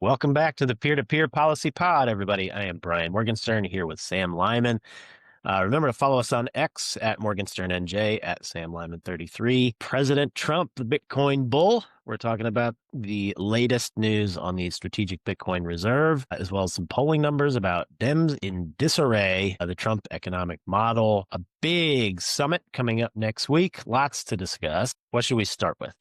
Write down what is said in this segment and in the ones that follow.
Welcome back to the Peer-to-Peer Policy Pod, everybody. I am Brian Morgenstern here with Sam Lyman. Remember to follow us on X at MorgensternNJ, at Sam Lyman33. President Trump, the Bitcoin bull. We're talking about the latest news on the strategic Bitcoin reserve, as well as some polling numbers about Dems in disarray, the Trump economic model, a big summit coming up next week. Lots to discuss. What should we start with?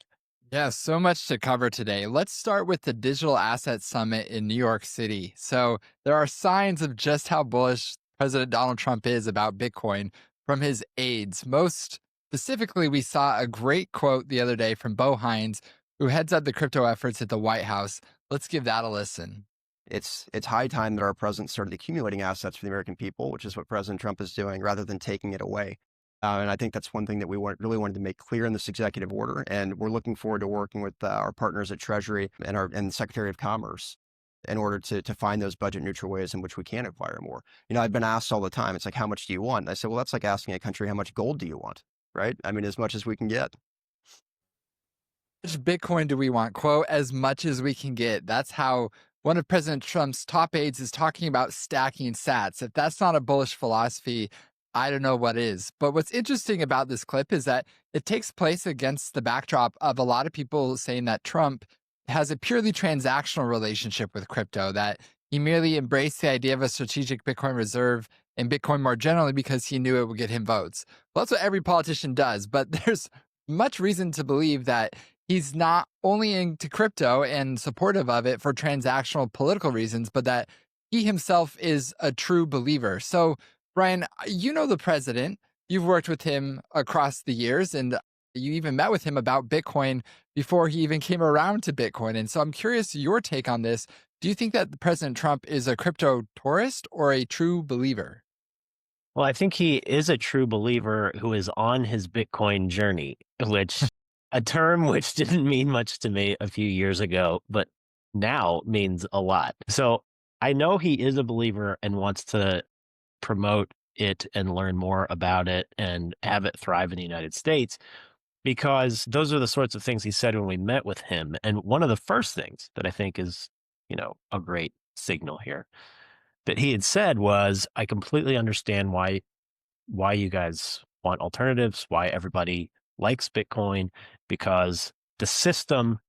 Yeah, so much to cover today. Let's start with the Digital Asset Summit in New York City. So, there are signs of just how bullish President Donald Trump is about Bitcoin from his aides. Most specifically, we saw a great quote the other day from Bo Hines, who heads up the crypto efforts at the White House. Let's give that a listen. It's high time that our president started accumulating assets for the American people, which is what President Trump is doing, rather than taking it away. And I think that's one thing that we really wanted to make clear in this executive order. And we're looking forward to working with our partners at Treasury and the Secretary of Commerce in order to find those budget neutral ways in which we can acquire more. You know, I've been asked all the time, it's like, how much do you want? And I said, well, that's like asking a country, how much gold do you want? Right? I mean, as much as we can get. How much Bitcoin do we want? Quote, as much as we can get. That's how one of President Trump's top aides is talking about stacking sats. If that's not a bullish philosophy, I don't know what is. But what's interesting about this clip is that it takes place against the backdrop of a lot of people saying that Trump has a purely transactional relationship with crypto, that he merely embraced the idea of a strategic Bitcoin reserve and Bitcoin more generally because he knew it would get him votes. Well, that's what every politician does. But there's much reason to believe that he's not only into crypto and supportive of it for transactional political reasons, but that he himself is a true believer. So, Brian, you know the president. You've worked with him across the years, and you even met with him about Bitcoin before he even came around to Bitcoin. And so I'm curious your take on this. Do you think that President Trump is a crypto tourist or a true believer? Well, I think he is a true believer who is on his Bitcoin journey, which a term which didn't mean much to me a few years ago, but now means a lot. So I know he is a believer and wants to promote it and learn more about it and have it thrive in the United States, because those are the sorts of things he said when we met with him. And one of the first things that I think is, a great signal here that he had said was, I completely understand why you guys want alternatives, why everybody likes Bitcoin, because the system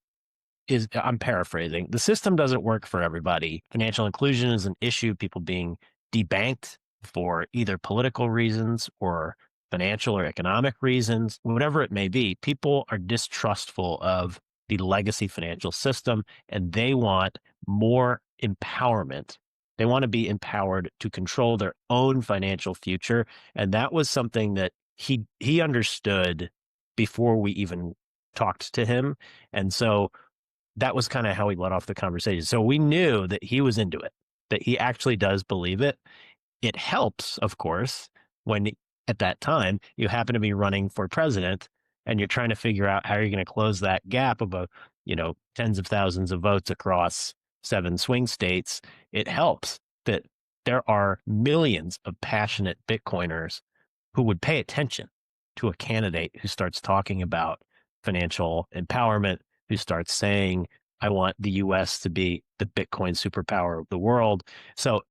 is, I'm paraphrasing, the system doesn't work for everybody. Financial inclusion is an issue, people being debanked for either political reasons or financial or economic reasons, whatever it may be. People are distrustful of the legacy financial system, and they want more empowerment. They want to be empowered to control their own financial future. And that was something that he understood before we even talked to him. And so that was kind of how he led off the conversation. So we knew that he was into it, that he actually does believe it. It helps, of course, when at that time you happen to be running for president and you're trying to figure out how you're going to close that gap of tens of thousands of votes across 7 swing states. It helps that there are millions of passionate Bitcoiners who would pay attention to a candidate who starts talking about financial empowerment, who starts saying, I want the US to be the Bitcoin superpower of the world. So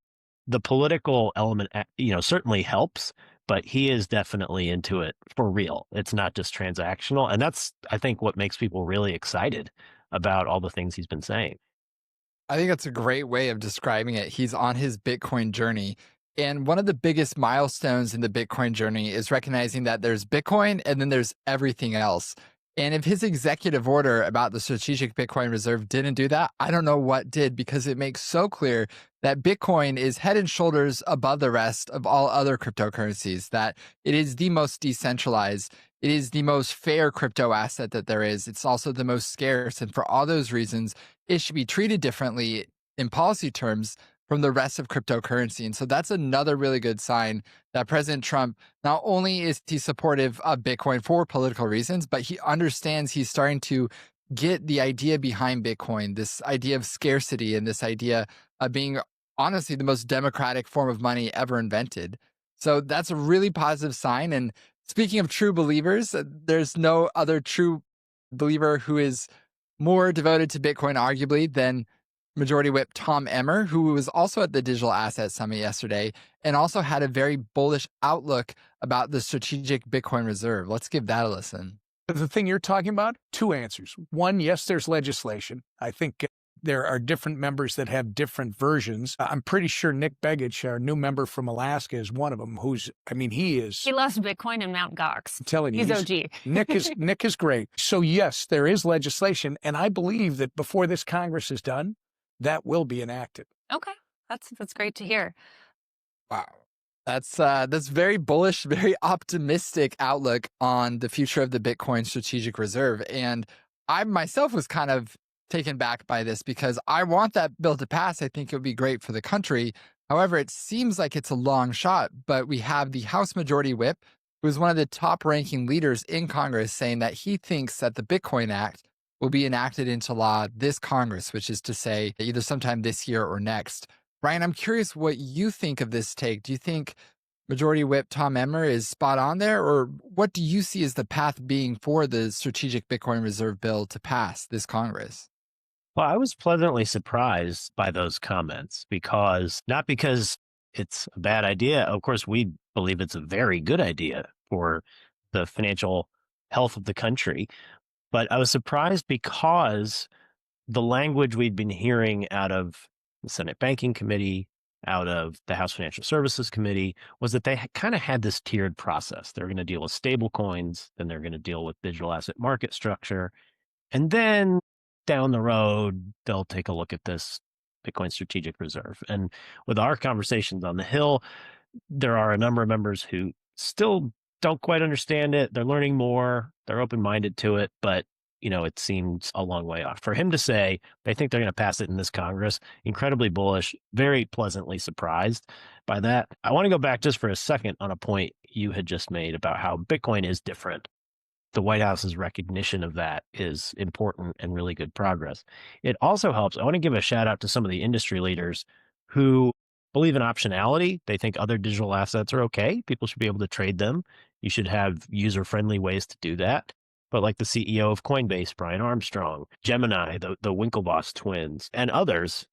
the political element, certainly helps, but he is definitely into it for real. It's not just transactional. And that's, I think, what makes people really excited about all the things he's been saying. I think that's a great way of describing it. He's on his Bitcoin journey. And one of the biggest milestones in the Bitcoin journey is recognizing that there's Bitcoin and then there's everything else. And if his executive order about the strategic Bitcoin reserve didn't do that, I don't know what did, because it makes so clear that Bitcoin is head and shoulders above the rest of all other cryptocurrencies, that it is the most decentralized. It is the most fair crypto asset that there is. It's also the most scarce. And for all those reasons, it should be treated differently in policy terms from the rest of cryptocurrency. And so that's another really good sign that President Trump, not only is he supportive of Bitcoin for political reasons, but he understands he's starting to get the idea behind Bitcoin, this idea of scarcity and this idea of being honestly the most democratic form of money ever invented. So that's a really positive sign. And speaking of true believers, there's no other true believer who is more devoted to Bitcoin, arguably, than Majority Whip Tom Emmer, who was also at the Digital Asset Summit yesterday and also had a very bullish outlook about the strategic Bitcoin reserve. Let's give that a listen. The thing you're talking about, two answers. One, yes, there's legislation. I think there are different members that have different versions. I'm pretty sure Nick Begich, our new member from Alaska, is one of them. He loves Bitcoin and Mt. Gox. I'm telling you, he's OG. Nick is great. So yes, there is legislation, and I believe that before this Congress is done, that will be enacted. Okay, that's great to hear. Wow. That's very bullish, very optimistic outlook on the future of the Bitcoin strategic reserve. And I myself was kind of taken back by this because I want that bill to pass. I think it would be great for the country. However, it seems like it's a long shot, but we have the House Majority Whip, who is one of the top ranking leaders in Congress, saying that he thinks that the Bitcoin Act will be enacted into law this Congress, which is to say either sometime this year or next. Brian, I'm curious what you think of this take. Do you think Majority Whip Tom Emmer is spot on there, or what do you see as the path being for the strategic Bitcoin reserve bill to pass this Congress? Well, I was pleasantly surprised by those comments not because it's a bad idea. Of course, we believe it's a very good idea for the financial health of the country. But I was surprised because the language we'd been hearing out of the Senate Banking Committee, out of the House Financial Services Committee, was that they kind of had this tiered process. They're going to deal with stable coins, then they're going to deal with digital asset market structure, and then down the road, they'll take a look at this Bitcoin strategic reserve. And with our conversations on the Hill, there are a number of members who still don't quite understand it. They're learning more. They're open-minded to it, but it seems a long way off. For him to say they think they're going to pass it in this Congress, incredibly bullish, very pleasantly surprised by that. I want to go back just for a second on a point you had just made about how Bitcoin is different. The White House's recognition of that is important and really good progress. It also helps. I want to give a shout out to some of the industry leaders who believe in optionality. They think other digital assets are okay. People should be able to trade them. You should have user-friendly ways to do that. But like the CEO of Coinbase, Brian Armstrong, Gemini, the Winklevoss twins, and others,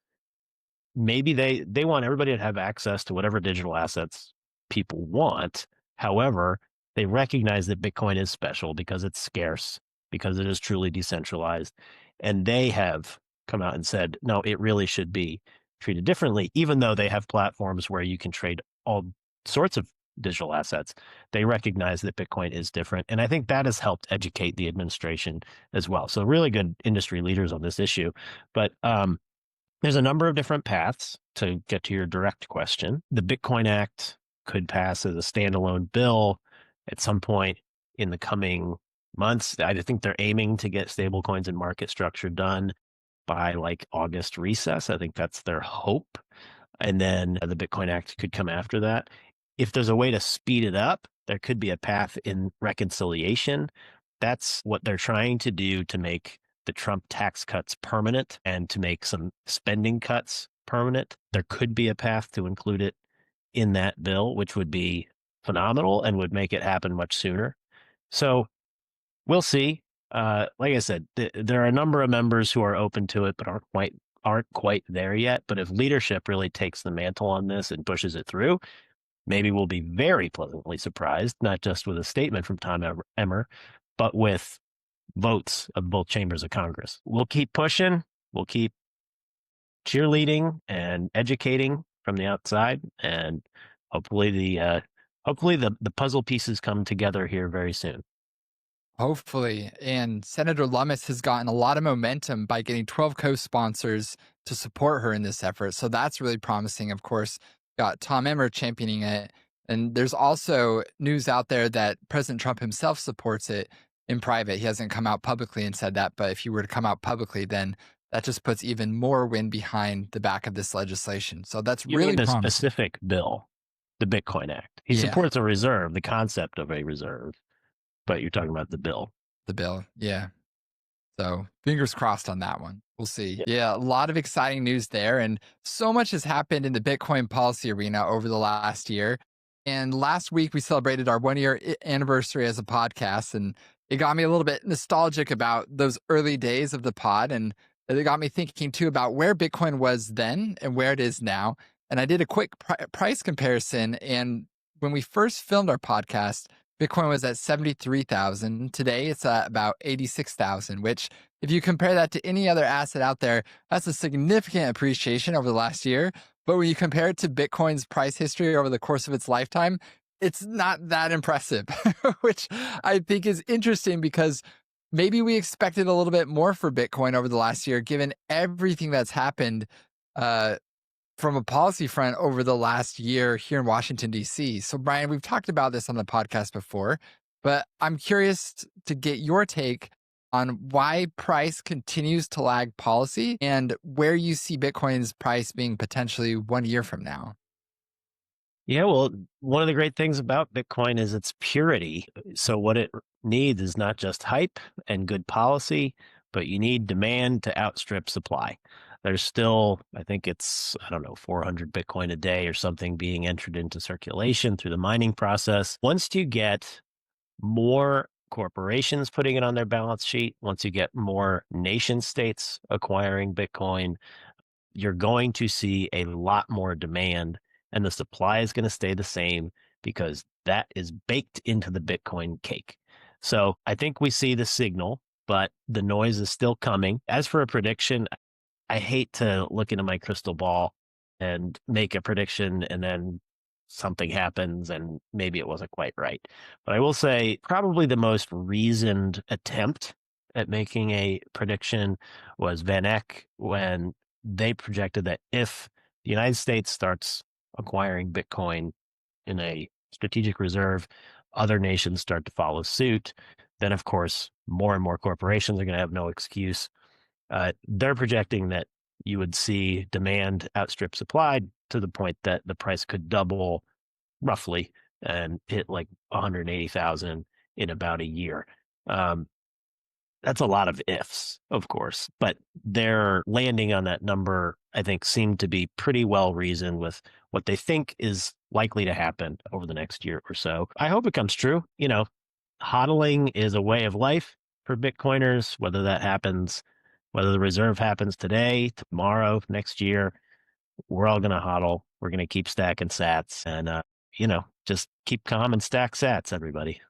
maybe they want everybody to have access to whatever digital assets people want. However, they recognize that Bitcoin is special because it's scarce, because it is truly decentralized. And they have come out and said, no, it really should be treated differently, even though they have platforms where you can trade all sorts of digital assets. They recognize that Bitcoin is different. And I think that has helped educate the administration as well. So really good industry leaders on this issue. But there's a number of different paths to get to your direct question. The Bitcoin Act could pass as a standalone bill at some point in the coming months. I think they're aiming to get stablecoins and market structure done by like August recess. I think that's their hope. And then the Bitcoin Act could come after that. If there's a way to speed it up, there could be a path in reconciliation. That's what they're trying to do to make the Trump tax cuts permanent and to make some spending cuts permanent. There could be a path to include it in that bill, which would be phenomenal and would make it happen much sooner. So we'll see. Like I said, there are a number of members who are open to it, but aren't quite there yet. But if leadership really takes the mantle on this and pushes it through, maybe we'll be very pleasantly surprised, not just with a statement from Tom Emmer, but with votes of both chambers of Congress. We'll keep pushing. We'll keep cheerleading and educating from the outside, and hopefully the puzzle pieces come together here very soon. Hopefully. And Senator Lummis has gotten a lot of momentum by getting 12 co-sponsors to support her in this effort. So that's really promising. Of course, got Tom Emmer championing it. And there's also news out there that President Trump himself supports it in private. He hasn't come out publicly and said that, but if he were to come out publicly, then that just puts even more wind behind the back of this legislation. So that's really the promising. Specific bill, the Bitcoin Act. He supports a reserve, the concept of a reserve, but you're talking about the bill. The bill, yeah. So fingers crossed on that one. We'll see. Yeah, a lot of exciting news there. And so much has happened in the Bitcoin policy arena over the last year. And last week, we celebrated our 1-year anniversary as a podcast. And it got me a little bit nostalgic about those early days of the pod. And It got me thinking too about where Bitcoin was then and where it is now. And I did a quick price comparison. And when we first filmed our podcast, Bitcoin was at 73,000. Today, it's at about 86,000, which if you compare that to any other asset out there, that's a significant appreciation over the last year. But when you compare it to Bitcoin's price history over the course of its lifetime, it's not that impressive, which I think is interesting because maybe we expected a little bit more for Bitcoin over the last year, given everything that's happened from a policy front over the last year here in Washington, D.C. So, Brian, we've talked about this on the podcast before, but I'm curious to get your take on why price continues to lag policy and where you see Bitcoin's price being potentially 1 year from now. Yeah, well, one of the great things about Bitcoin is its purity. So what it needs is not just hype and good policy, but you need demand to outstrip supply. There's still, I think it's, 400 Bitcoin a day or something being entered into circulation through the mining process. Once you get more corporations putting it on their balance sheet, once you get more nation states acquiring Bitcoin, you're going to see a lot more demand, and the supply is going to stay the same because that is baked into the Bitcoin cake. So I think we see the signal, but the noise is still coming. As for a prediction, I hate to look into my crystal ball and make a prediction and then something happens and maybe it wasn't quite right. But I will say probably the most reasoned attempt at making a prediction was Van Eck when they projected that if the United States starts acquiring Bitcoin in a strategic reserve, other nations start to follow suit, then of course more and more corporations are going to have no excuse. They're projecting that you would see demand outstrip supply to the point that the price could double roughly and hit like 180,000 in about a year. That's a lot of ifs, of course, but their landing on that number, I think, seemed to be pretty well reasoned with what they think is likely to happen over the next year or so. I hope it comes true. Hodling is a way of life for Bitcoiners, whether that happens, whether the reserve happens today, tomorrow, next year, we're all going to hodl. We're going to keep stacking sats and, just keep calm and stack sats, everybody.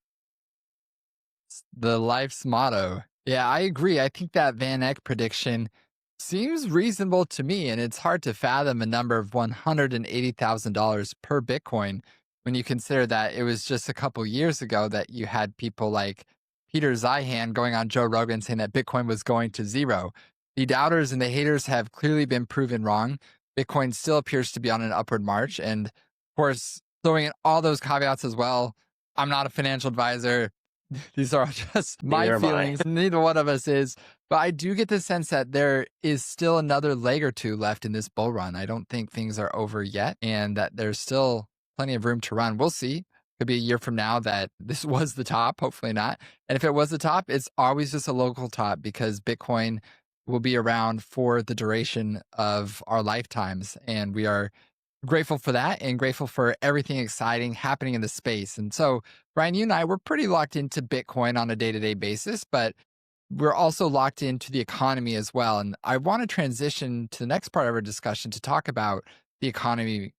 The life's motto. Yeah, I agree. I think that Van Eck prediction seems reasonable to me, and it's hard to fathom a number of $180,000 per Bitcoin when you consider that it was just a couple years ago that you had people like Peter Zeihan going on Joe Rogan saying that Bitcoin was going to zero. The doubters and the haters have clearly been proven wrong. Bitcoin still appears to be on an upward march. And of course, throwing in all those caveats as well, I'm not a financial advisor. These are just my feelings. Neither one of us is. But I do get the sense that there is still another leg or two left in this bull run. I don't think things are over yet and that there's still plenty of room to run. We'll see. Could be a year from now that this was the top. Hopefully not. And if it was the top, it's always just a local top because Bitcoin will be around for the duration of our lifetimes. And we are grateful for that and grateful for everything exciting happening in the space. And so, Brian, you and I, we're pretty locked into Bitcoin on a day-to-day basis, but we're also locked into the economy as well. And I want to transition to the next part of our discussion to talk about the economy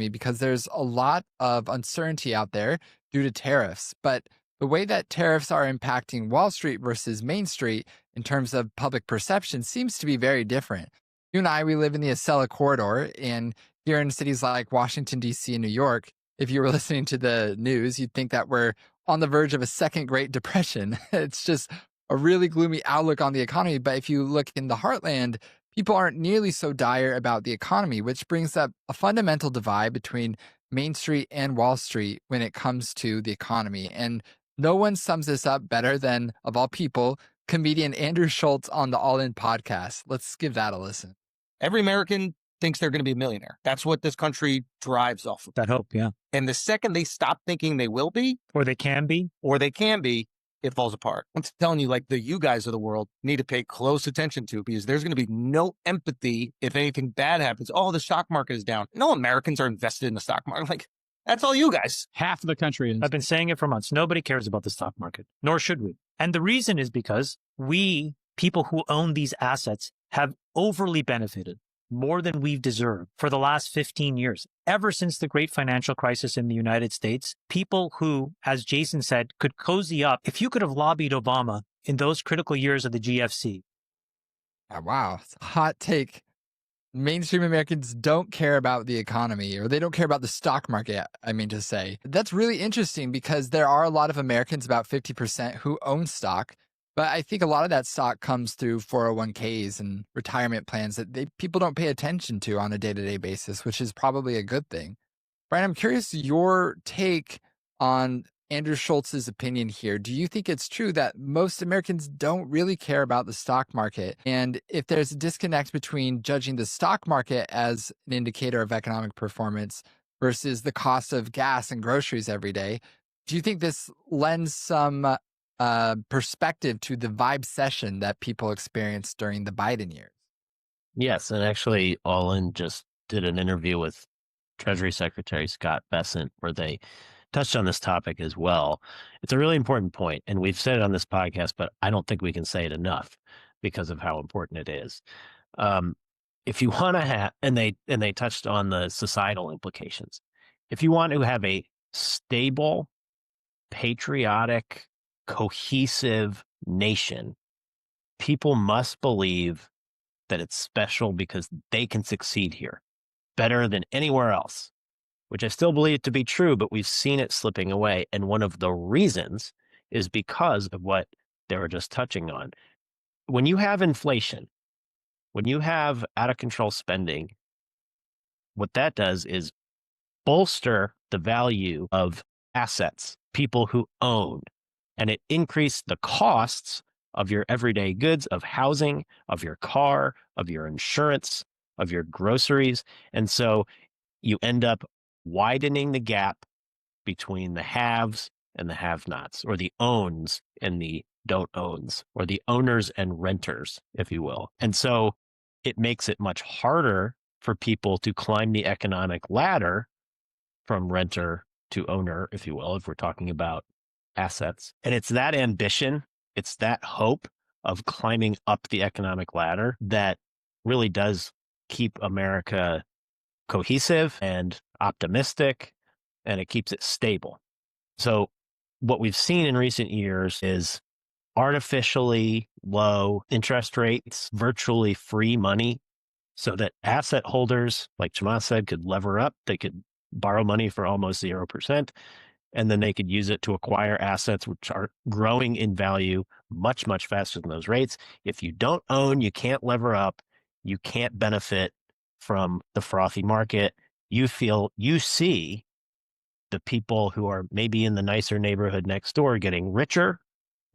because there's a lot of uncertainty out there due to tariffs. But the way that tariffs are impacting Wall Street versus Main Street in terms of public perception seems to be very different. You and I, we live in the Acela corridor, and here in cities like Washington, D.C. and New York, if you were listening to the news, you'd think that we're on the verge of a second Great Depression. It's just a really gloomy outlook on the economy. But if you look in the heartland, people aren't nearly so dire about the economy, which brings up a fundamental divide between Main Street and Wall Street when it comes to the economy. And no one sums this up better than, of all people, comedian Andrew Schultz on the All In podcast. Let's give that a listen. Every American thinks they're going to be a millionaire. That's what this country drives off of. That hope, yeah. And the second they stop thinking they will be, Or they can be. it falls apart. I'm telling you, like the you guys of the world need to pay close attention to because there's going to be no empathy if anything bad happens. Oh, the stock market is down. No Americans are invested in the stock market. Like, that's all you guys. Half of the country is. I've been saying it for months. Nobody cares about the stock market, nor should we. And the reason is because we, people who own these assets, have overly benefited more than we've deserved for the last 15 years. Ever since the great financial crisis in the United States, people who, as Jason said, could cozy up, if you could have lobbied Obama in those critical years of the GFC. Wow. It's a hot take. Mainstream Americans don't care about the economy, or they don't care about the stock market, I mean to say. That's really interesting because there are a lot of Americans, about 50%, who own stock. But I think a lot of that stock comes through 401ks and retirement plans that people don't pay attention to on a day-to-day basis, which is probably a good thing. Brian, I'm curious your take on Andrew Schultz's opinion here. Do you think it's true that most Americans don't really care about the stock market? And if there's a disconnect between judging the stock market as an indicator of economic performance versus the cost of gas and groceries every day, do you think this lends some perspective to the vibe session that people experienced during the Biden years? Yes, and actually, Olin just did an interview with Treasury Secretary Scott Bessent where they touched on this topic as well. It's a really important point, and we've said it on this podcast, but I don't think we can say it enough because of how important it is. If you want to have, and they touched on the societal implications. If you want to have a stable, patriotic, cohesive nation, people must believe that it's special because they can succeed here better than anywhere else, which I still believe to be true, but we've seen it slipping away. And one of the reasons is because of what they were just touching on. When you have inflation, when you have out of control spending, what that does is bolster the value of assets, people who own, and it increased the costs of your everyday goods, of housing, of your car, of your insurance, of your groceries. And so you end up widening the gap between the haves and the have-nots, or the owns and the don't owns, or the owners and renters, if you will. And so it makes it much harder for people to climb the economic ladder from renter to owner, if you will, if we're talking about assets. And it's that ambition, it's that hope of climbing up the economic ladder that really does keep America cohesive and optimistic, and it keeps it stable. So what we've seen in recent years is artificially low interest rates, virtually free money, so that asset holders, like Chamath said, could lever up. They could borrow money for almost 0%, and then they could use it to acquire assets which are growing in value much, much faster than those rates. If you don't own, you can't lever up, you can't benefit from the frothy market. You see the people who are maybe in the nicer neighborhood next door getting richer,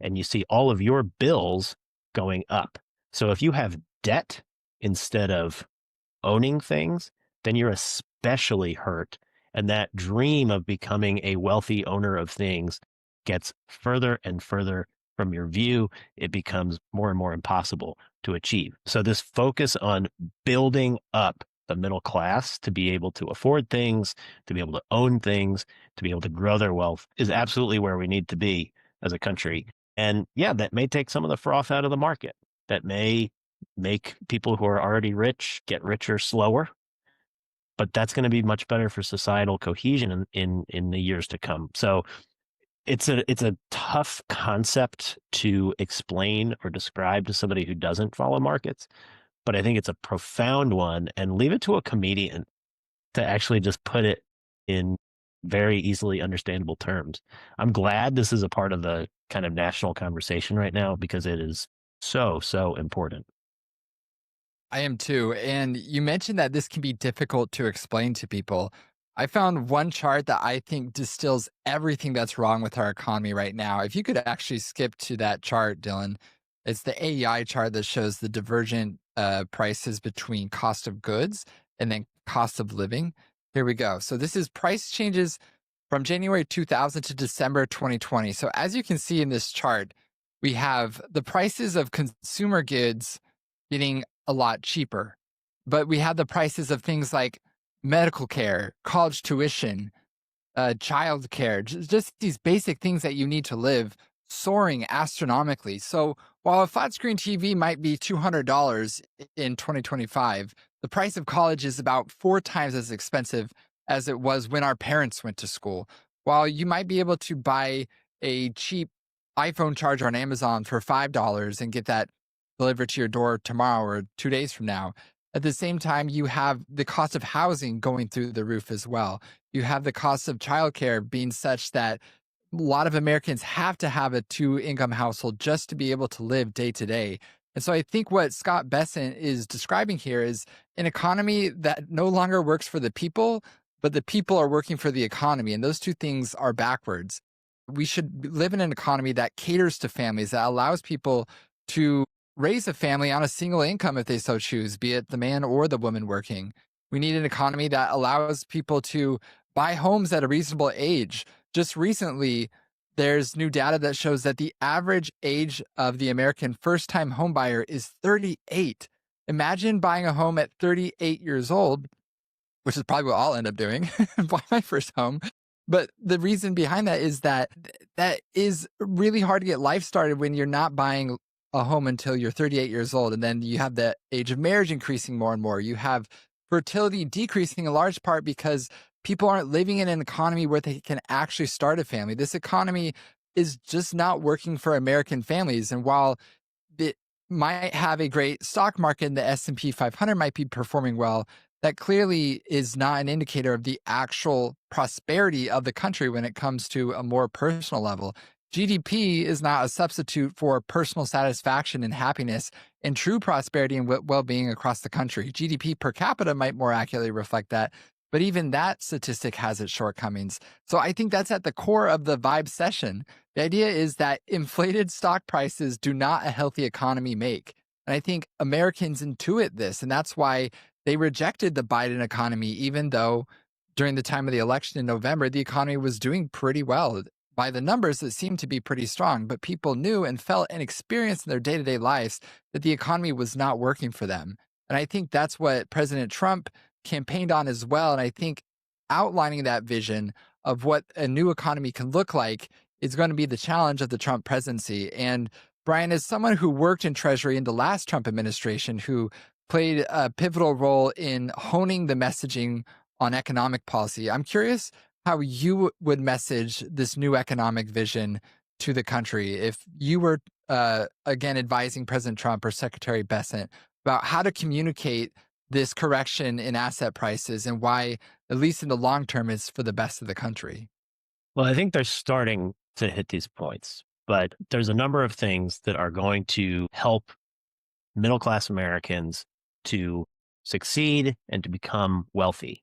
and you see all of your bills going up. So if you have debt instead of owning things, then you're especially hurt. And that dream of becoming a wealthy owner of things gets further and further from your view. It becomes more and more impossible to achieve. So this focus on building up the middle class to be able to afford things, to be able to own things, to be able to grow their wealth is absolutely where we need to be as a country. And yeah, that may take some of the froth out of the market. That may make people who are already rich get richer slower. But that's going to be much better for societal cohesion in the years to come. So it's a tough concept to explain or describe to somebody who doesn't follow markets, but I think it's a profound one, and leave it to a comedian to actually just put it in very easily understandable terms. I'm glad this is a part of the kind of national conversation right now because it is so, so important. I am too. And you mentioned that this can be difficult to explain to people. I found one chart that I think distills everything that's wrong with our economy right now. If you could actually skip to that chart, Dylan, it's the AEI chart that shows the divergent prices between cost of goods and then cost of living. Here we go. So this is price changes from January 2000 to December 2020. So as you can see in this chart, we have the prices of consumer goods getting a lot cheaper, but we have the prices of things like medical care, college tuition, child care, just these basic things that you need to live soaring astronomically. So while a flat screen TV might be $200 in 2025, the price of college is about 4 times as expensive as it was when our parents went to school. While you might be able to buy a cheap iPhone charger on Amazon for $5 and get that delivered to your door tomorrow or 2 days from now, at the same time, you have the cost of housing going through the roof as well. You have the cost of childcare being such that a lot of Americans have to have a 2 income household just to be able to live day to day. And so I think what Scott Bessent is describing here is an economy that no longer works for the people, but the people are working for the economy. And those two things are backwards. We should live in an economy that caters to families, that allows people to raise a family on a single income if they so choose, be it the man or the woman working. We need an economy that allows people to buy homes at a reasonable age. Just recently, there's new data that shows that the average age of the American first-time homebuyer is 38. Imagine buying a home at 38 years old, which is probably what I'll end up doing, buy my first home. But the reason behind that is that is really hard to get life started when you're not buying a home until you're 38 years old. And then you have the age of marriage increasing more and more. You have fertility decreasing in large part because people aren't living in an economy where they can actually start a family. This economy is just not working for American families. And while it might have a great stock market and the S&P 500 might be performing well, that clearly is not an indicator of the actual prosperity of the country when it comes to a more personal level. GDP is not a substitute for personal satisfaction and happiness and true prosperity and well-being across the country. GDP per capita might more accurately reflect that, but even that statistic has its shortcomings. So I think that's at the core of the Vibe session. The idea is that inflated stock prices do not a healthy economy make. And I think Americans intuit this, and that's why they rejected the Biden economy, even though during the time of the election in November, the economy was doing pretty well. By the numbers, it seemed to be pretty strong, but people knew and felt and experienced in their day-to-day lives that the economy was not working for them. And I think that's what President Trump campaigned on as well. And I think outlining that vision of what a new economy can look like is going to be the challenge of the Trump presidency. And Brian, as someone who worked in Treasury in the last Trump administration, who played a pivotal role in honing the messaging on economic policy, I'm curious how you would message this new economic vision to the country if you were, again, advising President Trump or Secretary Bessent about how to communicate this correction in asset prices and why, at least in the long term, it's for the best of the country. Well, I think they're starting to hit these points, but there's a number of things that are going to help middle-class Americans to succeed and to become wealthy.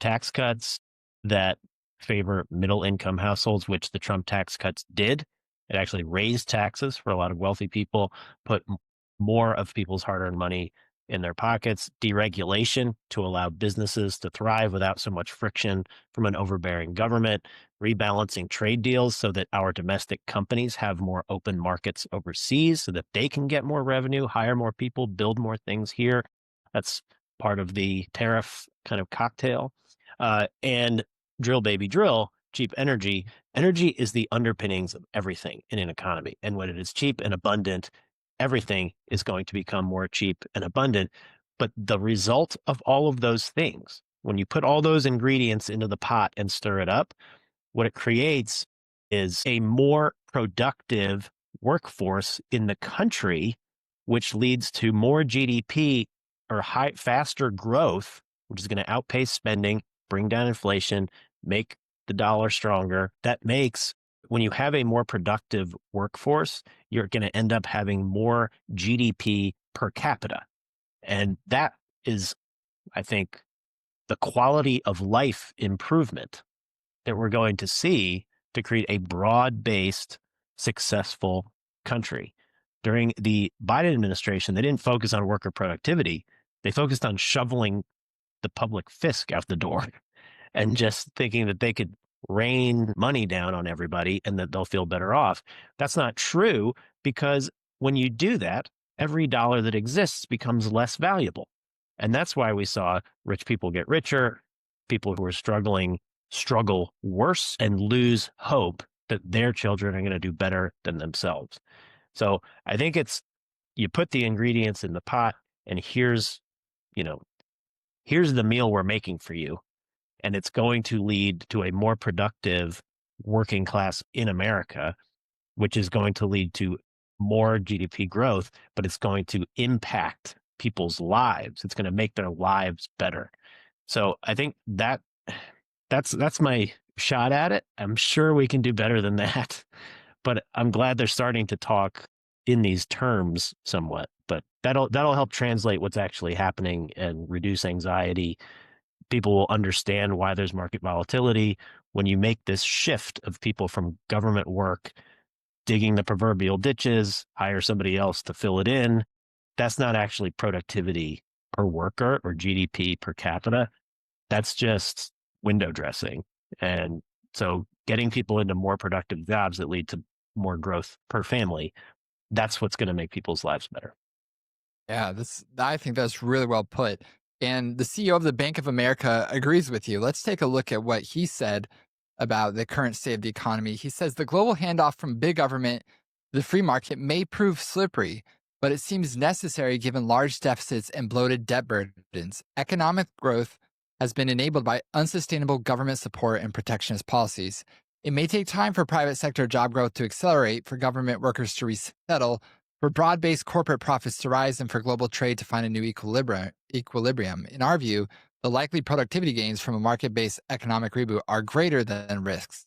Tax cuts that favor middle-income households, which the Trump tax cuts did. It actually raised taxes for a lot of wealthy people, put more of people's hard-earned money in their pockets, deregulation to allow businesses to thrive without so much friction from an overbearing government, rebalancing trade deals so that our domestic companies have more open markets overseas so that they can get more revenue, hire more people, build more things here. That's part of the tariff kind of cocktail. And drill, baby, drill, cheap energy. Energy is the underpinnings of everything in an economy. And when it is cheap and abundant, everything is going to become more cheap and abundant. But the result of all of those things, when you put all those ingredients into the pot and stir it up, what it creates is a more productive workforce in the country, which leads to more GDP or faster growth, which is going to outpace spending, bring down inflation, make the dollar stronger. That makes, when you have a more productive workforce, you're going to end up having more GDP per capita. And that is, I think, the quality of life improvement that we're going to see to create a broad-based, successful country. During the Biden administration, they didn't focus on worker productivity. They focused on shoveling the public fisc out the door and just thinking that they could rain money down on everybody and that they'll feel better off. That's not true, because when you do that, every dollar that exists becomes less valuable. And that's why we saw rich people get richer, people who are struggling struggle worse and lose hope that their children are going to do better than themselves. So I think it's, you put the ingredients in the pot, and here's the meal we're making for you. And it's going to lead to a more productive working class in America, which is going to lead to more GDP growth, but it's going to impact people's lives. It's going to make their lives better. So I think that's my shot at it. I'm sure we can do better than that, but I'm glad they're starting to talk in these terms somewhat. But that'll help translate what's actually happening and reduce anxiety. People will understand why there's market volatility when you make this shift of people from government work, digging the proverbial ditches, hire somebody else to fill it in. That's not actually productivity per worker or GDP per capita. That's just window dressing. And so getting people into more productive jobs that lead to more growth per family, that's what's going to make people's lives better. Yeah, I think that's really well put. And the CEO of the Bank of America agrees with you. Let's take a look at what he said about the current state of the economy. He says the global handoff from big government to the free market may prove slippery, but it seems necessary given large deficits and bloated debt burdens. Economic growth has been enabled by unsustainable government support and protectionist policies. It may take time for private sector job growth to accelerate, for government workers to resettle, for broad-based corporate profits to rise, and for global trade to find a new equilibrium. In our view, the likely productivity gains from a market-based economic reboot are greater than risks.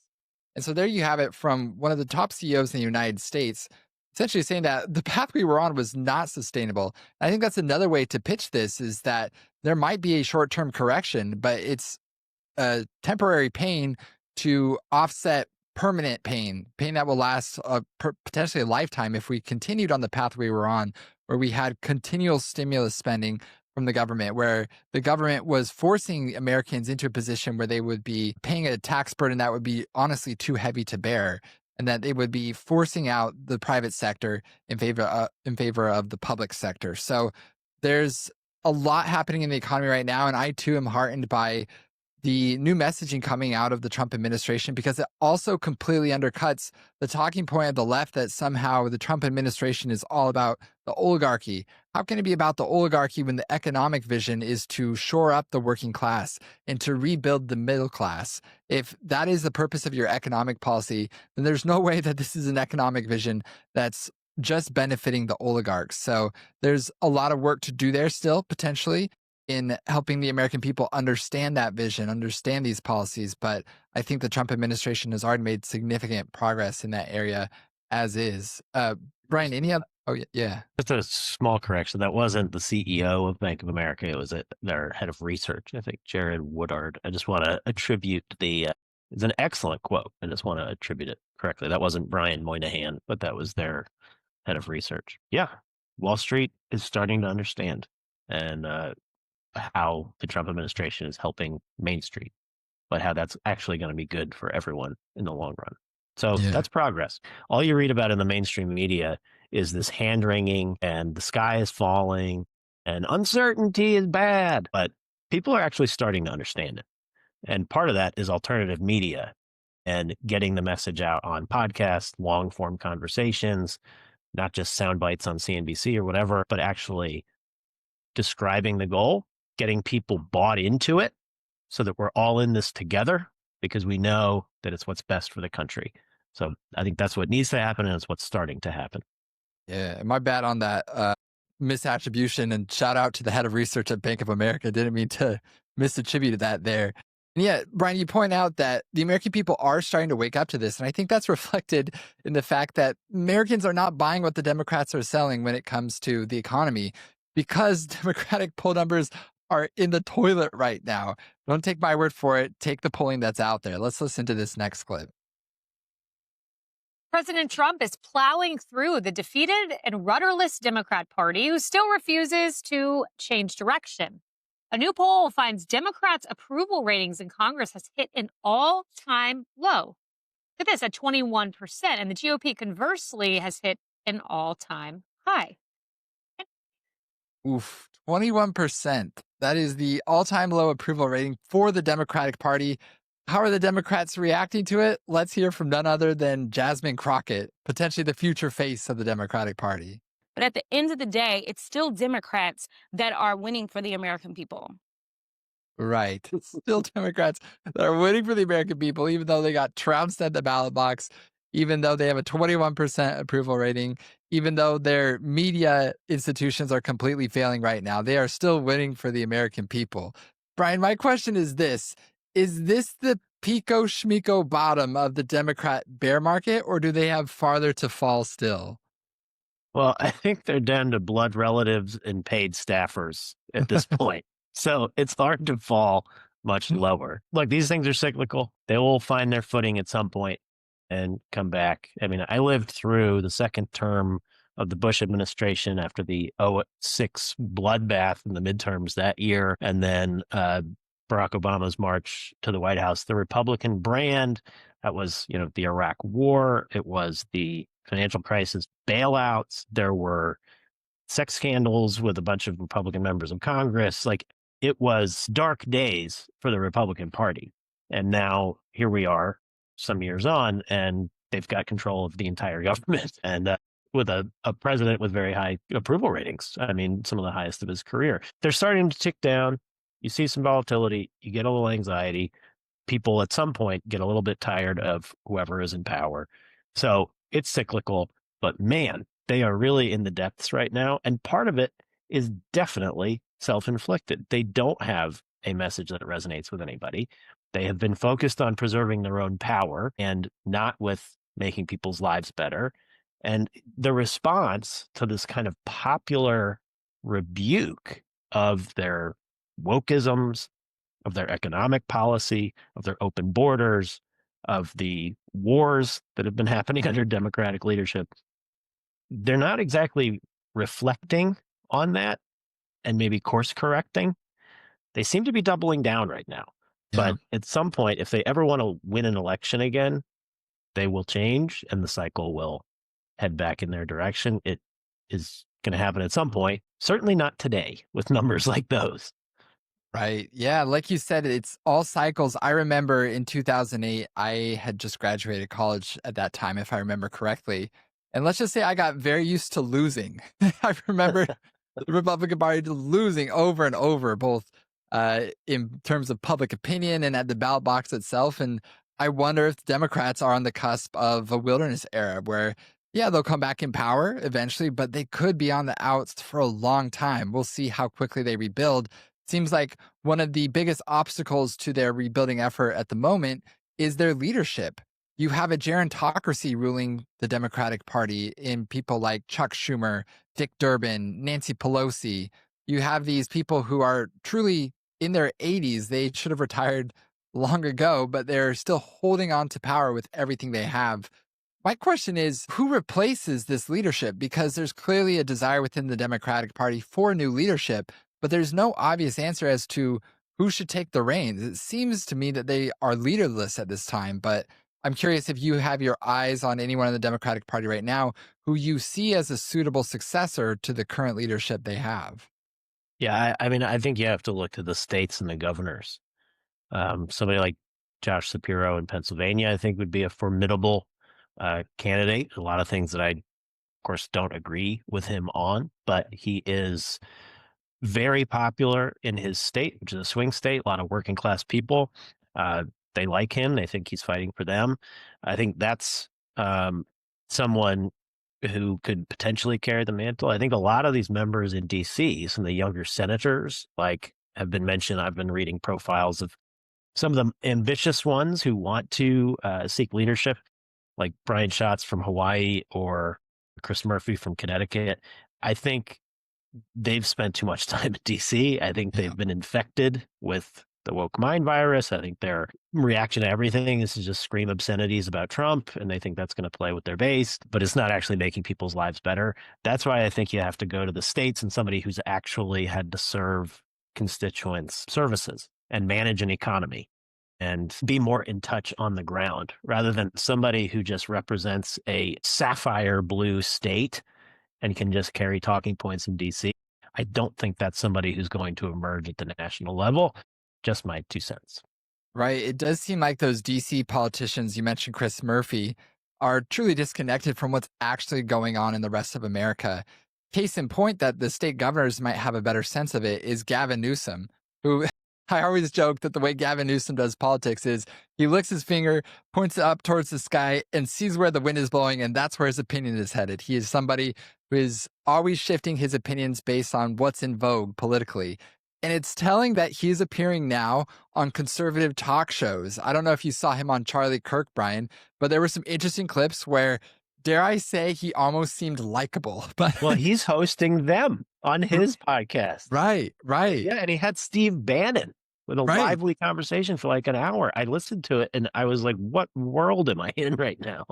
And so there you have it from one of the top CEOs in the United States, essentially saying that the path we were on was not sustainable. And I think that's another way to pitch this, is that there might be a short-term correction, but it's a temporary pain to offset permanent pain that will last potentially a lifetime if we continued on the path we were on, where we had continual stimulus spending from the government, where the government was forcing Americans into a position where they would be paying a tax burden that would be honestly too heavy to bear, and that they would be forcing out the private sector in favor of the public sector. So there's a lot happening in the economy right now, and I too am heartened by the new messaging coming out of the Trump administration, because it also completely undercuts the talking point of the left that somehow the Trump administration is all about the oligarchy. How can it be about the oligarchy when the economic vision is to shore up the working class and to rebuild the middle class? If that is the purpose of your economic policy, then there's no way that this is an economic vision that's just benefiting the oligarchs. So there's a lot of work to do there still, potentially, in helping the American people understand that vision, understand these policies. But I think the Trump administration has already made significant progress in that area as is. Brian, any other? Oh, yeah. Just a small correction. That wasn't the CEO of Bank of America. It was their head of research, I think, Jared Woodard. I just want to attribute it's an excellent quote. I just want to attribute it correctly. That wasn't Brian Moynihan, but that was their head of research. Yeah. Wall Street is starting to understand. And, how the Trump administration is helping Main Street, but how that's actually going to be good for everyone in the long run. So that's progress. All you read about in the mainstream media is this hand-wringing and the sky is falling and uncertainty is bad, but people are actually starting to understand it. And part of that is alternative media and getting the message out on podcasts, long-form conversations, not just sound bites on CNBC or whatever, but actually describing the goal, getting people bought into it so that we're all in this together because we know that it's what's best for the country. So I think that's what needs to happen, and it's what's starting to happen. Yeah, my bad on that misattribution, and shout out to the head of research at Bank of America. Didn't mean to misattribute that there. And yeah, Brian, you point out that the American people are starting to wake up to this. And I think that's reflected in the fact that Americans are not buying what the Democrats are selling when it comes to the economy, because Democratic poll numbers are in the toilet right now. Don't take my word for it. Take the polling that's out there. Let's listen to this next clip. President Trump is plowing through the defeated and rudderless Democrat Party, who still refuses to change direction. A new poll finds Democrats' approval ratings in Congress has hit an all-time low. Look at this, at 21%, and the GOP, conversely, has hit an all-time high. Oof, 21%. That is the all-time low approval rating for the Democratic Party. How are the Democrats reacting to it? Let's hear from none other than Jasmine Crockett, potentially the future face of the Democratic Party. But at the end of the day, it's still Democrats that are winning for the American people. Right. It's still Democrats that are winning for the American people, even though they got trounced at the ballot box, even though they have a 21% approval rating, even though their media institutions are completely failing right now. They are still winning for the American people. Brian, my question is this. Is this the Pico Schmico bottom of the Democrat bear market, or do they have farther to fall still? Well, I think they're down to blood relatives and paid staffers at this point. So it's hard to fall much lower. Look, these things are cyclical. They will find their footing at some point and come back. I mean, I lived through the second term of the Bush administration after the 2006 bloodbath in the midterms that year, and then Barack Obama's march to the White House. The Republican brand, that was, the Iraq War. It was the financial crisis bailouts. There were sex scandals with a bunch of Republican members of Congress. Like, it was dark days for the Republican Party. And now here we are some years on, and they've got control of the entire government and with a president with very high approval ratings. I mean, some of the highest of his career. They're starting to tick down. You see some volatility. You get a little anxiety. People at some point get a little bit tired of whoever is in power. So it's cyclical, but man, they are really in the depths right now. And part of it is definitely self-inflicted. They don't have a message that resonates with anybody. They have been focused on preserving their own power and not with making people's lives better. And the response to this kind of popular rebuke of their wokeisms, of their economic policy, of their open borders, of the wars that have been happening under Democratic leadership, they're not exactly reflecting on that and maybe course correcting. They seem to be doubling down right now. Yeah. But at some point, if they ever want to win an election again, they will change and the cycle will head back in their direction. It is going to happen at some point. Certainly not today with numbers like those. Right. Yeah. Like you said, it's all cycles. I remember in 2008, I had just graduated college at that time, if I remember correctly. And let's just say I got very used to losing. I remember the Republican Party losing over and over, both in terms of public opinion and at the ballot box itself. And I wonder if the Democrats are on the cusp of a wilderness era where, yeah, they'll come back in power eventually, but they could be on the outs for a long time. We'll see how quickly they rebuild. Seems like one of the biggest obstacles to their rebuilding effort at the moment is their leadership. You have a gerontocracy ruling the Democratic Party in people like Chuck Schumer, Dick Durbin, Nancy Pelosi. You have these people who are truly in their 80s. They should have retired long ago, but they're still holding on to power with everything they have. My question is, who replaces this leadership? Because there's clearly a desire within the Democratic Party for new leadership, but there's no obvious answer as to who should take the reins. It seems to me that they are leaderless at this time, but I'm curious if you have your eyes on anyone in the Democratic Party right now who you see as a suitable successor to the current leadership they have. Yeah, I mean, I think you have to look to the states and the governors. Somebody like Josh Shapiro in Pennsylvania, I think, would be a formidable candidate. A lot of things that I, of course, don't agree with him on, but he is very popular in his state, which is a swing state, a lot of working class people. They like him. They think he's fighting for them. I think that's someone who could potentially carry the mantle. I think a lot of these members in D.C., some of the younger senators, have been mentioned. I've been reading profiles of some of the ambitious ones who want to seek leadership, like Brian Schatz from Hawaii or Chris Murphy from Connecticut. I think they've spent too much time in D.C. I think they've been infected with the woke mind virus. I think their reaction to everything is to just scream obscenities about Trump, and they think that's going to play with their base, but it's not actually making people's lives better. That's why I think you have to go to the states and somebody who's actually had to serve constituents services and manage an economy and be more in touch on the ground rather than somebody who just represents a sapphire blue state and can just carry talking points in DC. I don't think that's somebody who's going to emerge at the national level. Just my 2 cents. Right. It does seem like those DC politicians, you mentioned Chris Murphy, are truly disconnected from what's actually going on in the rest of America. Case in point that the state governors might have a better sense of it is Gavin Newsom, who I always joke that the way Gavin Newsom does politics is he licks his finger, points it up towards the sky, and sees where the wind is blowing, and that's where his opinion is headed. He is somebody who is always shifting his opinions based on what's in vogue politically. And it's telling that he's appearing now on conservative talk shows. I don't know if you saw him on Charlie Kirk, Brian, but there were some interesting clips where, dare I say, he almost seemed likable. But Well, he's hosting them on his podcast. right. Yeah, and he had Steve Bannon with a Right. lively conversation for like an hour. I listened to it and I was like, what world am I in right now?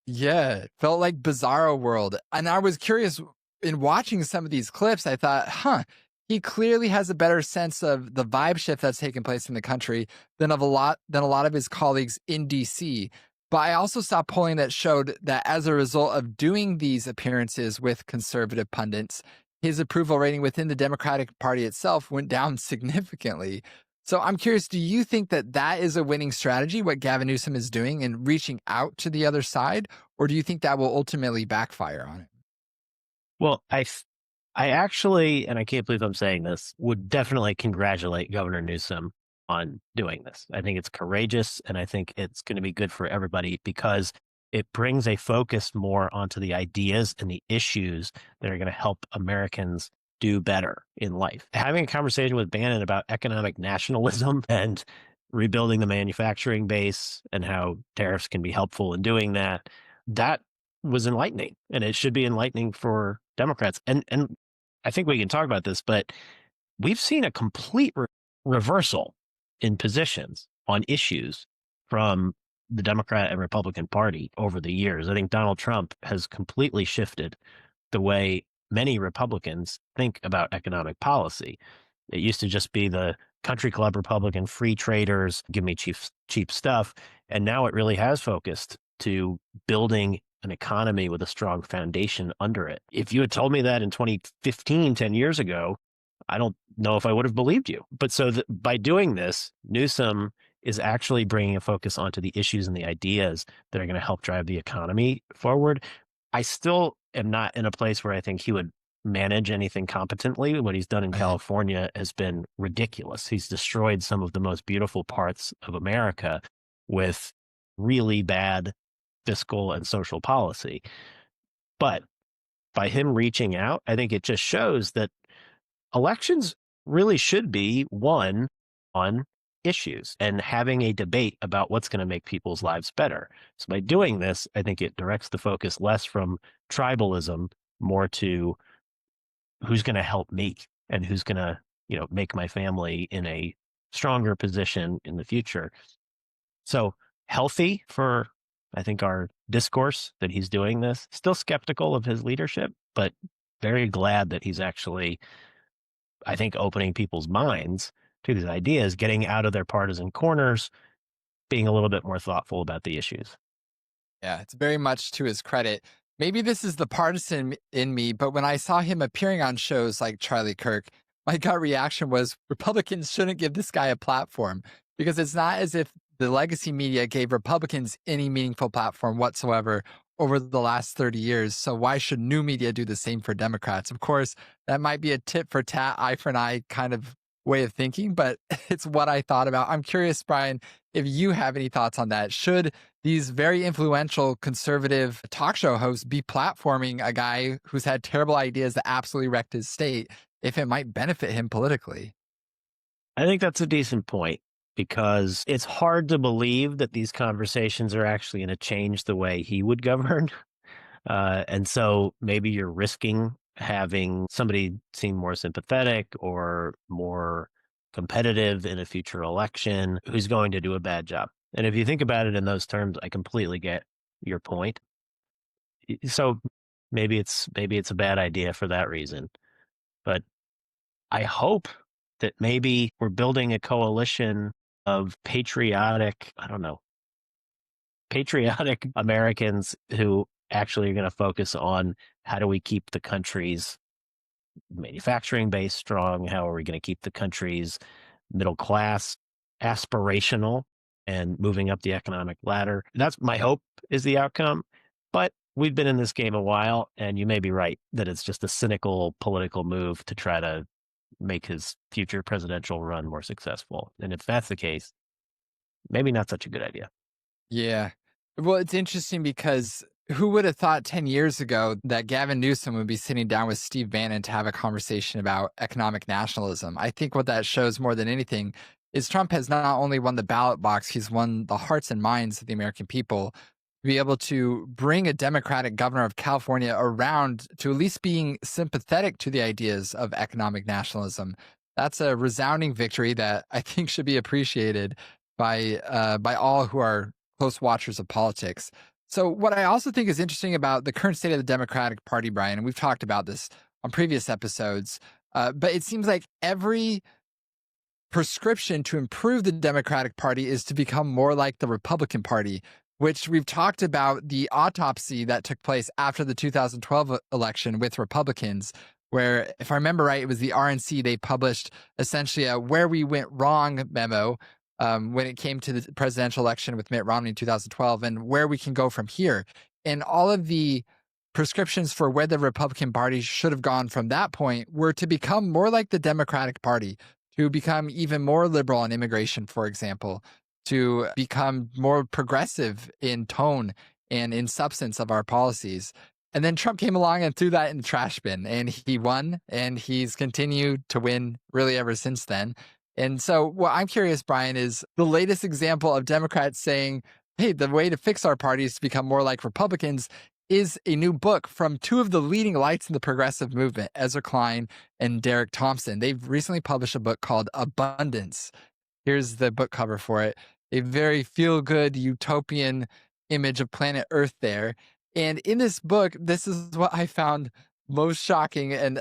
Yeah, it felt like Bizarro World. And I was curious in watching some of these clips, I thought, he clearly has a better sense of the vibe shift that's taken place in the country than a lot of his colleagues in DC. But I also saw polling that showed that as a result of doing these appearances with conservative pundits, his approval rating within the Democratic Party itself went down significantly. So I'm curious, do you think that that is a winning strategy, what Gavin Newsom is doing and reaching out to the other side? Or do you think that will ultimately backfire on him? Well, I actually, and I can't believe I'm saying this, would definitely congratulate Governor Newsom on doing this. I think it's courageous and I think it's going to be good for everybody because it brings a focus more onto the ideas and the issues that are going to help Americans do better in life. Having a conversation with Bannon about economic nationalism and rebuilding the manufacturing base and how tariffs can be helpful in doing that, that was enlightening. And it should be enlightening for Democrats. And I think we can talk about this, but we've seen a complete reversal in positions on issues from the Democrat and Republican Party over the years. I think Donald Trump has completely shifted the way many Republicans think about economic policy. It used to just be the country club Republican, free traders, give me cheap stuff. And now it really has focused to building an economy with a strong foundation under it. If you had told me that in 2015, 10 years ago, I don't know if I would have believed you. But so by doing this, Newsom is actually bringing a focus onto the issues and the ideas that are going to help drive the economy forward. I still am not in a place where I think he would manage anything competently. What he's done in California has been ridiculous. He's destroyed some of the most beautiful parts of America with really bad fiscal and social policy. But by him reaching out, I think it just shows that elections really should be won on issues and having a debate about what's going to make people's lives better. So by doing this, I think it directs the focus less from tribalism, more to who's going to help me and who's going to, make my family in a stronger position in the future. So healthy for, I think, our discourse that he's doing this. Still skeptical of his leadership, but very glad that he's actually, I think, opening people's minds to these ideas, getting out of their partisan corners, being a little bit more thoughtful about the issues. Yeah, it's very much to his credit. Maybe this is the partisan in me, but when I saw him appearing on shows like Charlie Kirk, my gut reaction was Republicans shouldn't give this guy a platform because it's not as if the legacy media gave Republicans any meaningful platform whatsoever over the last 30 years. So why should new media do the same for Democrats? Of course, that might be a tit for tat, eye for an eye kind of way of thinking, but it's what I thought about. I'm curious, Brian, if you have any thoughts on that. Should these very influential conservative talk show hosts be platforming a guy who's had terrible ideas that absolutely wrecked his state if it might benefit him politically? I think that's a decent point because it's hard to believe that these conversations are actually going to change the way he would govern. And so maybe you're risking having somebody seem more sympathetic or more competitive in a future election who's going to do a bad job. And if you think about it in those terms, I completely get your point. So maybe it's a bad idea for that reason. But I hope that maybe we're building a coalition of patriotic Americans who actually are going to focus on how do we keep the country's manufacturing base strong? How are we going to keep the country's middle class aspirational and moving up the economic ladder. That's my hope is the outcome. But we've been in this game a while, and you may be right that it's just a cynical political move to try to make his future presidential run more successful. And if that's the case, maybe not such a good idea. Yeah. Well, it's interesting because who would have thought 10 years ago that Gavin Newsom would be sitting down with Steve Bannon to have a conversation about economic nationalism? I think what that shows more than anything is Trump has not only won the ballot box, he's won the hearts and minds of the American people. To be able to bring a Democratic governor of California around to at least being sympathetic to the ideas of economic nationalism. That's a resounding victory that I think should be appreciated by all who are close watchers of politics. So what I also think is interesting about the current state of the Democratic Party, Brian, and we've talked about this on previous episodes, but it seems like every prescription to improve the Democratic Party is to become more like the Republican Party, which we've talked about the autopsy that took place after the 2012 election with Republicans, where, if I remember right, it was the RNC. They published essentially a where we went wrong memo when it came to the presidential election with Mitt Romney in 2012 and where we can go from here. And all of the prescriptions for where the Republican Party should have gone from that point were to become more like the Democratic Party, to become even more liberal on immigration, for example, to become more progressive in tone and in substance of our policies. And then Trump came along and threw that in the trash bin, and he won, and he's continued to win really ever since then. And so what I'm curious, Brian, is the latest example of Democrats saying, hey, the way to fix our party is to become more like Republicans is a new book from two of the leading lights in the progressive movement, Ezra Klein and Derek Thompson. They've recently published a book called Abundance. Here's the book cover for it. A very feel-good utopian image of planet Earth there. And in this book, this is what I found most shocking. And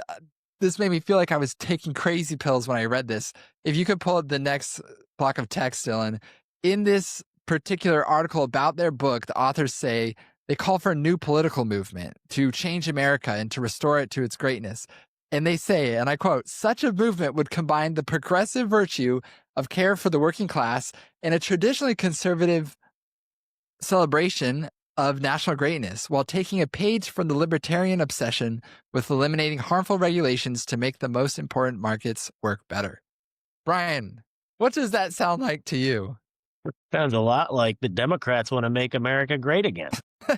this made me feel like I was taking crazy pills when I read this. If you could pull up the next block of text, Dylan. In this particular article about their book, the authors say they call for a new political movement to change America and to restore it to its greatness. And they say, and I quote, such a movement would combine the progressive virtue of care for the working class and a traditionally conservative celebration of national greatness, while taking a page from the libertarian obsession with eliminating harmful regulations to make the most important markets work better. Brian, what does that sound like to you? Sounds a lot like the Democrats want to make America great again.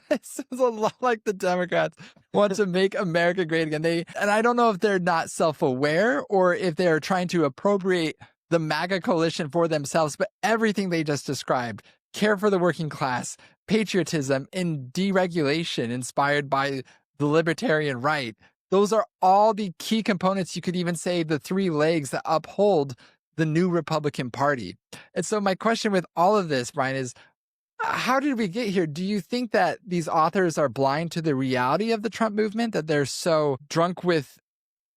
It sounds a lot like the Democrats want to make America great again. And I don't know if they're not self-aware or if they're trying to appropriate the MAGA coalition for themselves, but everything they just described, care for the working class, patriotism, and deregulation inspired by the libertarian right, those are all the key components, you could even say the three legs that uphold the new Republican Party. And so my question with all of this, Brian, is how did we get here? Do you think that these authors are blind to the reality of the Trump movement, that they're so drunk with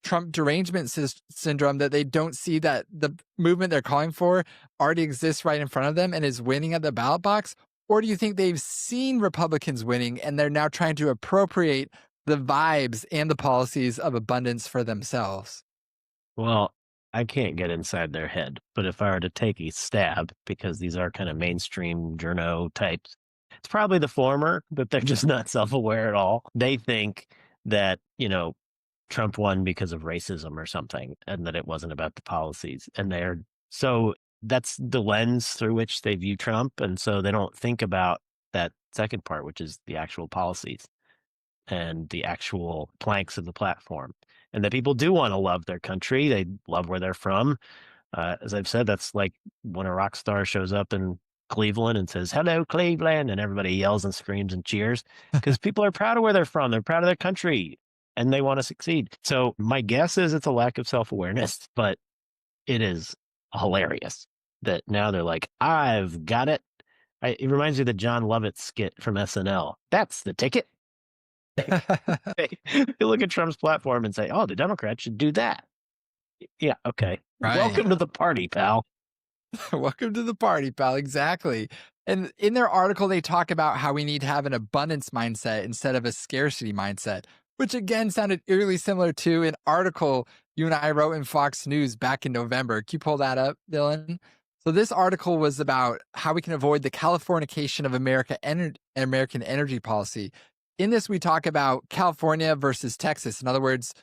Trump derangement syndrome that they don't see that the movement they're calling for already exists right in front of them and is winning at the ballot box? Or do you think they've seen Republicans winning and they're now trying to appropriate the vibes and the policies of abundance for themselves? Well, I can't get inside their head, but if I were to take a stab, because these are kind of mainstream journo types, it's probably the former, that they're just not self-aware at all. They think that, Trump won because of racism or something, and that it wasn't about the policies. And so that's the lens through which they view Trump. And so they don't think about that second part, which is the actual policies and the actual planks of the platform. And that people do want to love their country. They love where they're from. As I've said, that's like when a rock star shows up in Cleveland and says, "Hello, Cleveland," and everybody yells and screams and cheers because people are proud of where they're from. They're proud of their country and they want to succeed. So my guess is it's a lack of self-awareness, but it is hilarious that now they're like, I've got it. It reminds me of the John Lovett skit from SNL. That's the ticket. You look at Trump's platform and say, oh, the Democrats should do that. Yeah, okay. Right. Welcome to the party, pal. Welcome to the party, pal. Exactly. And in their article, they talk about how we need to have an abundance mindset instead of a scarcity mindset, which again sounded eerily similar to an article you and I wrote in Fox News back in November. Can you pull that up, Dylan? So this article was about how we can avoid the Californication of American energy policy. In this, we talk about California versus Texas. In other words,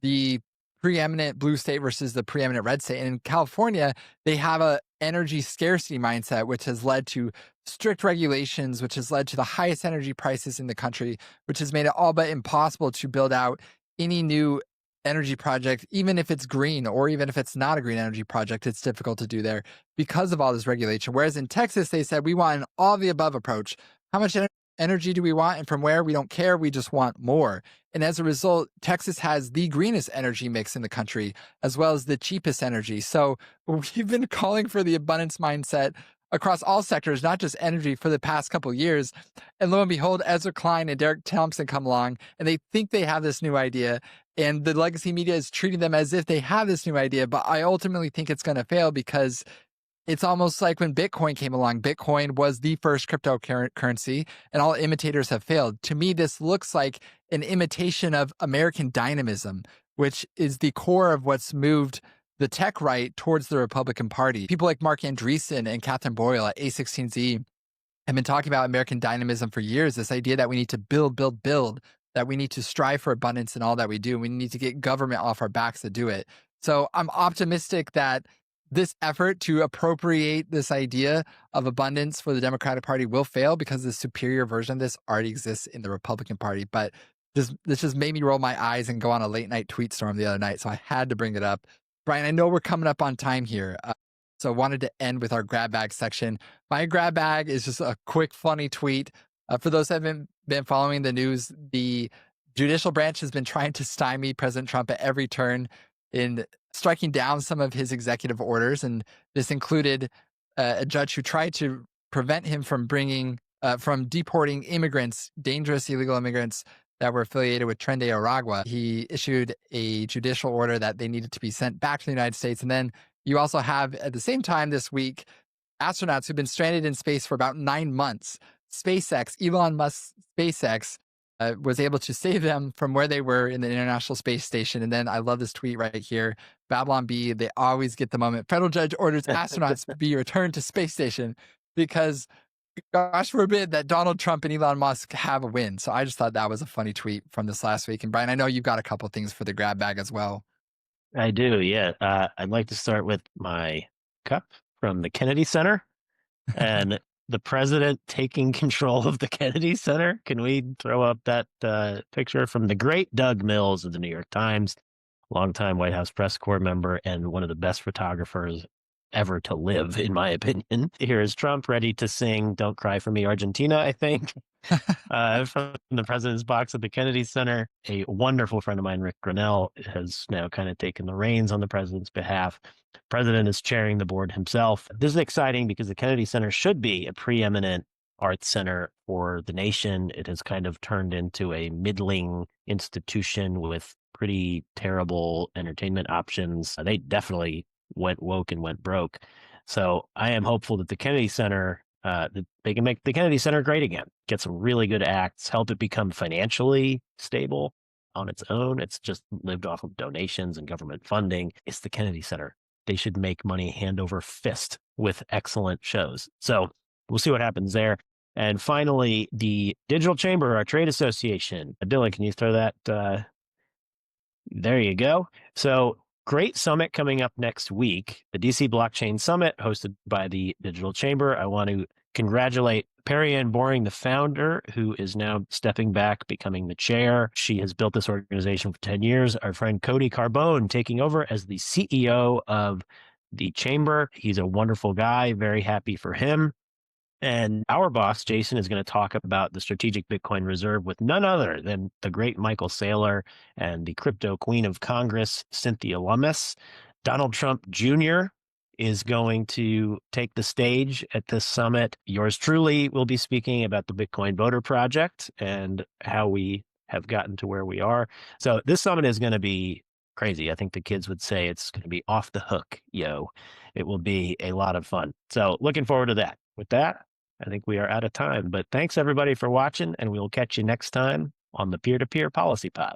the preeminent blue state versus the preeminent red state. And in California, they have a energy scarcity mindset, which has led to strict regulations, which has led to the highest energy prices in the country, which has made it all but impossible to build out any new energy project, even if it's green or even if it's not a green energy project. It's difficult to do there because of all this regulation. Whereas in Texas, they said we want an all the above approach. How much energy do we want and from where? We don't care. We just want more. And as a result, Texas has the greenest energy mix in the country, as well as the cheapest energy. So we've been calling for the abundance mindset across all sectors, not just energy, for the past couple of years. And lo and behold, Ezra Klein and Derek Thompson come along, and they think they have this new idea. And the legacy media is treating them as if they have this new idea. But I ultimately think it's going to fail because it's almost like when Bitcoin came along. Bitcoin was the first cryptocurrency, and all imitators have failed. To me, this looks like an imitation of American dynamism, which is the core of what's moved the tech right towards the Republican Party. People like Mark Andreessen and Catherine Boyle at A16Z have been talking about American dynamism for years, this idea that we need to build, that we need to strive for abundance in all that we do. We need to get government off our backs to do it. So I'm optimistic that this effort to appropriate this idea of abundance for the Democratic Party will fail because the superior version of this already exists in the Republican Party. But this just made me roll my eyes and go on a late night tweet storm the other night. So I had to bring it up. Brian, I know we're coming up on time here. So I wanted to end with our grab bag section. My grab bag is just a quick, funny tweet. For those that haven't been following the news, the judicial branch has been trying to stymie President Trump at every turn in striking down some of his executive orders. And this included a judge who tried to prevent him from deporting immigrants, dangerous illegal immigrants that were affiliated with Tren de Aragua. He issued a judicial order that they needed to be sent back to the United States. And then you also have, at the same time this week, astronauts who've been stranded in space for about 9 months. SpaceX, Elon Musk's SpaceX, was able to save them from where they were in the International Space Station. And then I love this tweet right here. Babylon Bee, they always get the moment. Federal judge orders astronauts to be returned to space station because, gosh forbid, that Donald Trump and Elon Musk have a win. So I just thought that was a funny tweet from this last week. And Brian, I know you've got a couple things for the grab bag as well. I do, yeah. I'd like to start with my cup from the Kennedy Center and the president taking control of the Kennedy Center. Can we throw up that picture from the great Doug Mills of the New York Times, longtime White House press corps member and one of the best photographers ever to live, in my opinion. Here is Trump ready to sing Don't Cry for Me, Argentina, I think, from the president's box at the Kennedy Center. A wonderful friend of mine, Rick Grinnell, has now kind of taken the reins on the president's behalf. The president is chairing the board himself. This is exciting because the Kennedy Center should be a preeminent arts center for the nation. It has kind of turned into a middling institution with pretty terrible entertainment options. They definitely went woke and went broke. So I am hopeful that the Kennedy Center, that they can make the Kennedy Center great again, get some really good acts, help it become financially stable on its own. It's just lived off of donations and government funding. It's the Kennedy Center. They should make money hand over fist with excellent shows. So we'll see what happens there. And finally, the Digital Chamber, our trade association. Dylan, can you throw that? There you go. So great summit coming up next week, the DC Blockchain Summit hosted by the Digital Chamber. I want to congratulate Perry-Ann Boring, the founder, who is now stepping back, becoming the chair. She has built this organization for 10 years. Our friend Cody Carbone taking over as the CEO of the Chamber. He's a wonderful guy, very happy for him. And our boss, Jason, is going to talk about the Strategic Bitcoin Reserve with none other than the great Michael Saylor and the crypto queen of Congress, Cynthia Lummis. Donald Trump Jr. is going to take the stage at this summit. Yours truly will be speaking about the Bitcoin Voter Project and how we have gotten to where we are. So this summit is going to be crazy. I think the kids would say it's going to be off the hook, yo. It will be a lot of fun. So looking forward to that. With that, I think we are out of time, but thanks everybody for watching, and we will catch you next time on the Peer-to-Peer Policy Pod.